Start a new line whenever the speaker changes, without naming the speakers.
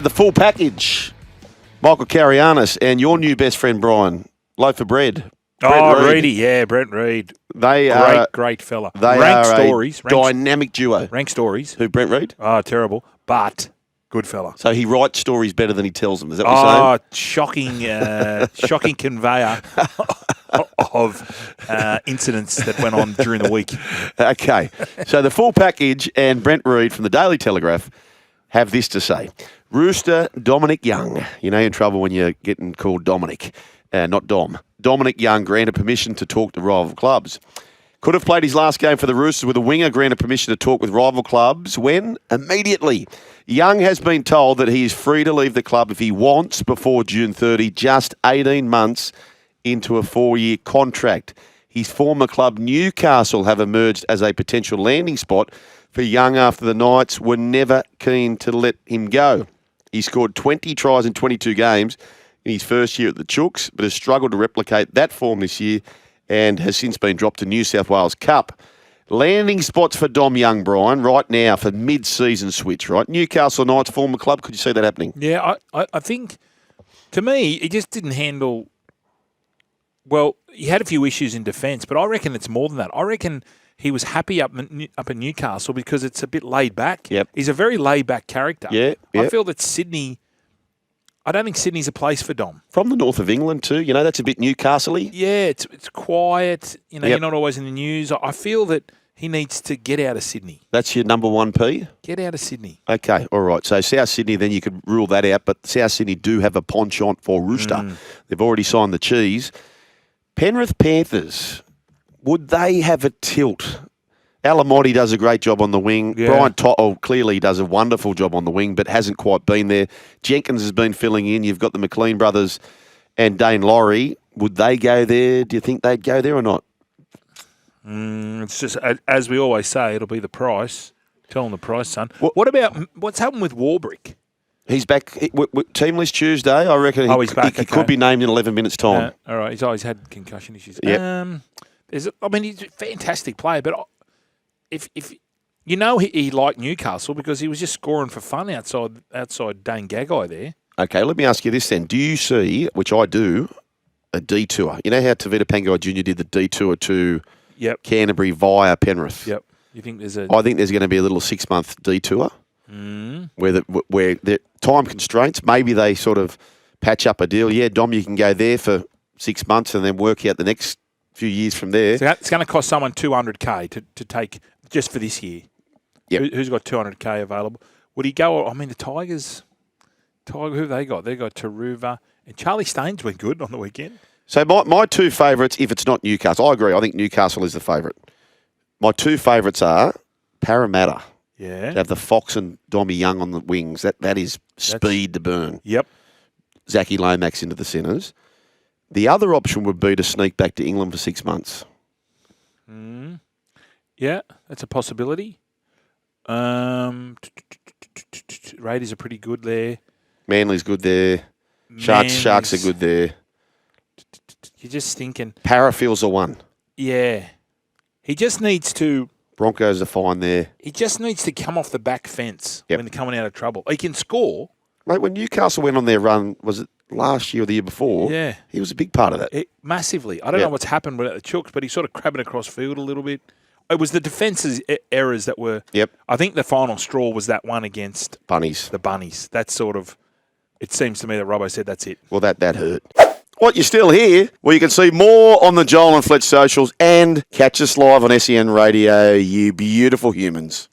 The full package. Michael Carianis and your new best friend, Brian. Loaf of bread.
Reedy. Yeah, Brent Reed.
They are
great fella.
They
Rank
are
stories.
a dynamic duo.
Rank stories.
Who, Brent Reed?
Oh, terrible. But good fella.
So he writes stories better than he tells them. Is that what you're saying?
Shocking conveyor of incidents that went on during the week.
Okay. So the full package and Brent Reed from the Daily Telegraph have this to say. Rooster Dominic Young. You know you're in trouble when you're getting called Dominic, not Dom. Dominic Young granted permission to talk to rival clubs. Could have played his last game for the Roosters with a winger, granted permission to talk with rival clubs. When? Immediately. Young has been told that he is free to leave the club if he wants before June 30, just 18 months into a 4-year contract. His former club Newcastle have emerged as a potential landing spot for Young after the Knights were never keen to let him go. He scored 20 tries in 22 games in his first year at the Chooks, but has struggled to replicate that form this year and has since been dropped to New South Wales Cup. Landing spots for Dom Young, Brian, right now for mid-season switch, right? Newcastle Knights, former club, could you see that happening?
Yeah, I think, to me, he just didn't handle... Well, he had a few issues in defence, but I reckon it's more than that. I reckon he was happy up in Newcastle because it's a bit laid back.
Yep.
He's a very laid back character.
Yeah.
I feel that Sydney... I don't think Sydney's a place for Dom.
From the north of England too, you know, that's a bit Newcastle-y.
Yeah, it's quiet. You know,
Yep.
You're not always in the news. I feel that he needs to get out of Sydney.
That's your number one P?
Get out of Sydney.
Okay, all right. So South Sydney, then you could rule that out, but South Sydney do have a penchant for Rooster. They've already signed the cheese. Penrith Panthers, would they have a tilt? Alamotti does a great job on the wing.
Yeah.
Brian Tottle clearly does a wonderful job on the wing, but hasn't quite been there. Jenkins has been filling in. You've got the McLean brothers and Dane Laurie. Would they go there? Do you think they'd go there or not?
It's just, as we always say, it'll be the price. Tell them the price, son. What about, what's happened with Warbrick?
He's back. Team list Tuesday. I reckon
he's back.
He could be named in 11 minutes' time.
All right. He's always had concussion issues.
Yep.
He's a fantastic player, but if you know he liked Newcastle because he was just scoring for fun outside Dane Gagai there.
Okay, let me ask you this then. Do you see, which I do, a detour? You know how Tavita Pangai Jr. did the detour to Canterbury via Penrith?
Yep. You think there's
I think there's going to be a little 6-month detour where the time constraints, maybe they sort of patch up a deal. Yeah, Dom, you can go there for 6 months and then work out the next few years from there.
So it's going to cost someone $200K to take just for this year.
Yep.
Who's got $200K available? Would he go? I mean, the Tigers. Who have they got? They got Taruva and Charlie Staines went good on the weekend.
So my two favourites, if it's not Newcastle, I agree. I think Newcastle is the favourite. My two favourites are Parramatta.
Yeah.
To have the Fox and Dommy Young on the wings. That is speed to burn.
Yep.
Zachy Lomax into the centres. The other option would be to sneak back to England for 6 months.
Yeah, that's a possibility. Raiders are pretty good there.
Manly's good there. Sharks are good there.
You're just thinking.
Parafield's a one.
Yeah. He just needs to...
Broncos are fine there.
He just needs to come off the back fence when they're coming out of trouble. He can score.
Mate, when Newcastle went on their run, was it last year or the year before?
Yeah.
He was a big part of that.
Massively. I don't know what's happened with the Chooks, but he's sort of crabbing across field a little bit. It was the defence's errors that were...
Yep.
I think the final straw was that one against...
Bunnies.
The Bunnies. That's sort of... It seems to me that Robbo said that's it.
Well, that hurt. What, you're still here? Well, you can see more on the Joel and Fletch socials and catch us live on SEN Radio, you beautiful humans.